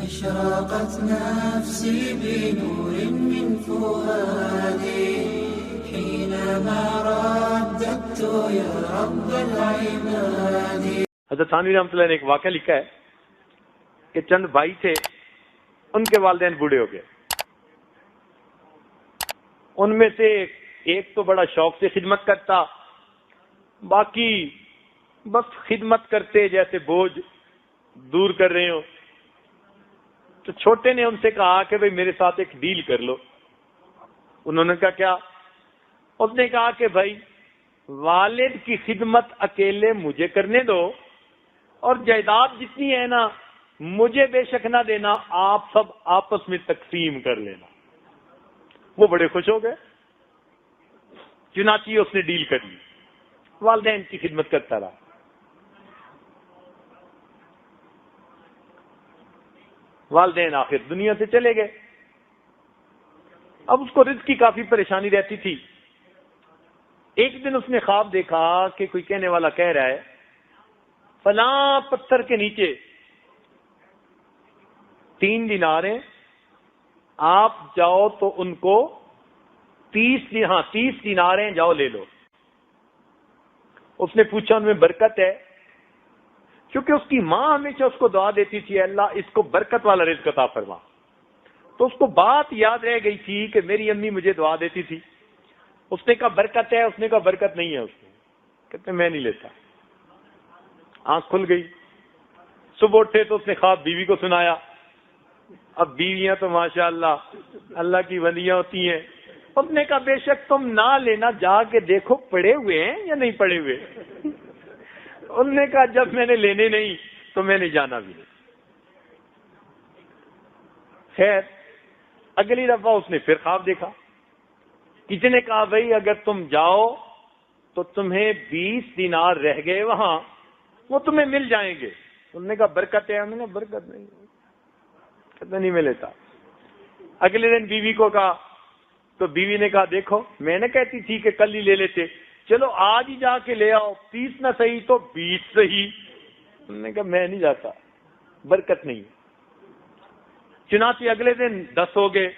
أشرقت نفسي بنور من فؤادي حينما رددت يا رب العباد. حضرت ثانوی رحمۃ اللہ نے ایک واقعہ لکھا ہے کہ چند بھائی تھے، ان کے والدین بوڑھے ہو گئے. ان میں سے ایک تو بڑا شوق سے خدمت کرتا، باقی بس خدمت کرتے جیسے بوجھ دور کر رہے ہو. تو چھوٹے نے ان سے کہا کہ بھئی میرے ساتھ ایک ڈیل کر لو. انہوں نے کہا کیا؟ اس نے کہا کہ بھائی والد کی خدمت اکیلے مجھے کرنے دو اور جائیداد جتنی ہے نا مجھے بے شک نہ دینا، آپ سب آپس میں تقسیم کر لینا. وہ بڑے خوش ہو گئے، چنانچہ اس نے ڈیل کر لی، والدین کی خدمت کرتا رہا. والدین آخر دنیا سے چلے گئے. اب اس کو رزق کی کافی پریشانی رہتی تھی. ایک دن اس نے خواب دیکھا کہ کوئی کہنے والا کہہ رہا ہے فلاں پتھر کے نیچے 3 دینار ہیں، آپ جاؤ تو ان کو 30 دینار ہیں، جاؤ لے لو. اس نے پوچھا ان میں برکت ہے؟ کیونکہ اس کی ماں ہمیشہ اس کو دعا دیتی تھی اللہ اس کو برکت والا رزق عطا فرما. تو اس کو بات یاد رہ گئی تھی کہ میری امی مجھے دعا دیتی تھی. اس نے کہا برکت ہے، اس نے کہا برکت نہیں ہے. اس نے کہتے میں نہیں لیتا. آنکھ کھل گئی. صبح اٹھے تو اس نے خواب بیوی کو سنایا. اب بیویاں تو ماشاءاللہ اللہ کی ولیاں ہوتی ہیں. اس نے کہا بے شک تم نہ لینا، جا کے دیکھو پڑے ہوئے ہیں یا نہیں پڑے ہوئے. انہوں نے کہا جب میں نے لینے نہیں تو میں نے جانا بھی نہیں. خیر اگلی دفعہ اس نے پھر خواب دیکھا. کسی نے کہا بھائی اگر تم جاؤ تو تمہیں 20 دینار رہ گئے وہاں، وہ تمہیں مل جائیں گے. انہوں نے کہا برکت ہے؟ انہوں نے برکت نہیں، کہتا نہیں میں لیتا. اگلے دن بیوی کو کہا تو بیوی نے کہا دیکھو میں نے کہتی تھی کہ کل ہی لے لیتے، چلو آج ہی جا کے لے آؤ، 30 نہ صحیح تو 20 صحیح. انہوں نے کہا میں نہیں جاتا، برکت نہیں. چنانچہ اگلے دن 10 ہو گئے.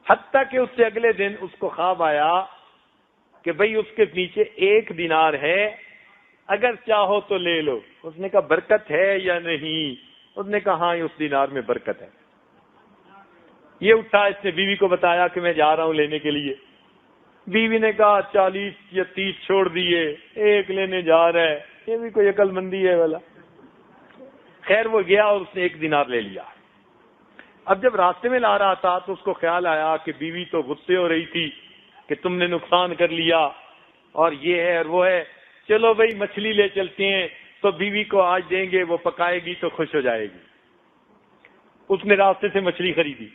حتیٰ کہ اس سے اگلے دن اس کو خواب آیا کہ بھئی اس کے نیچے 1 دینار ہے، اگر چاہو تو لے لو. اس نے کہا برکت ہے یا نہیں؟ اس نے کہا ہاں اس دینار میں برکت ہے. یہ اٹھا، اس نے بیوی کو بتایا کہ میں جا رہا ہوں لینے کے لیے. بیوی نے کہا 40 یا 30 چھوڑ دیے، 1 لینے جا رہا ہے، یہ بھی کوئی عقل مندی ہے والا. خیر وہ گیا اور اس نے 1 دینار لے لیا. اب جب راستے میں لا رہا تھا تو اس کو خیال آیا کہ بیوی تو غصے ہو رہی تھی کہ تم نے نقصان کر لیا اور یہ ہے اور وہ ہے، چلو بھائی مچھلی لے چلتے ہیں تو بیوی کو آج دیں گے، وہ پکائے گی تو خوش ہو جائے گی. اس نے راستے سے مچھلی خریدی.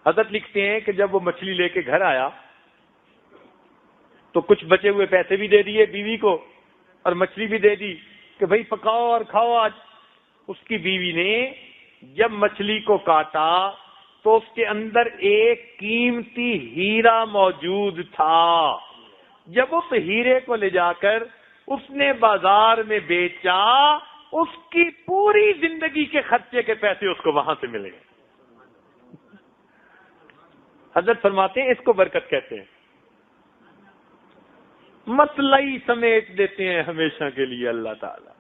حضرت لکھتے ہیں کہ جب وہ مچھلی لے کے گھر آیا تو کچھ بچے ہوئے پیسے بھی دے دیے بیوی کو اور مچھلی بھی دے دی کہ بھائی پکاؤ اور کھاؤ آج. اس کی بیوی نے جب مچھلی کو کاٹا تو اس کے اندر ایک قیمتی ہیرا موجود تھا. جب اس ہیرے کو لے جا کر اس نے بازار میں بیچا، اس کی پوری زندگی کے خرچے کے پیسے اس کو وہاں سے ملے. حضرت فرماتے ہیں اس کو برکت کہتے ہیں. مسئلہ ہی سمیٹ دیتے ہیں ہمیشہ کے لیے اللہ تعالی.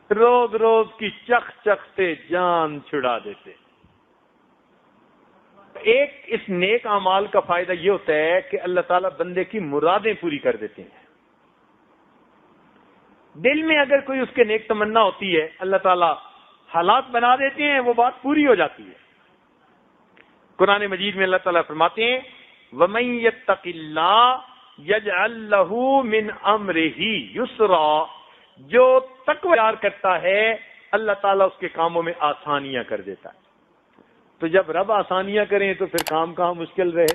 روز روز کی چخ چخ سے جان چھڑا دیتے. ایک اس نیک اعمال کا فائدہ یہ ہوتا ہے کہ اللہ تعالیٰ بندے کی مرادیں پوری کر دیتے ہیں. دل میں اگر کوئی اس کے نیک تمنا ہوتی ہے اللہ تعالیٰ حالات بنا دیتے ہیں، وہ بات پوری ہو جاتی ہے. قرآن مجید میں اللہ تعالیٰ فرماتے ہیں وَمَن يَتَّقِ اللَّهَ يَجْعَل لَّهُ مِنْ أَمْرِهِ يُسْرًا، جو تقوی اختیار کرتا ہے اللہ تعالیٰ اس کے کاموں میں آسانیاں کر دیتا ہے. تو جب رب آسانیاں کریں تو پھر کام کہاں مشکل رہے.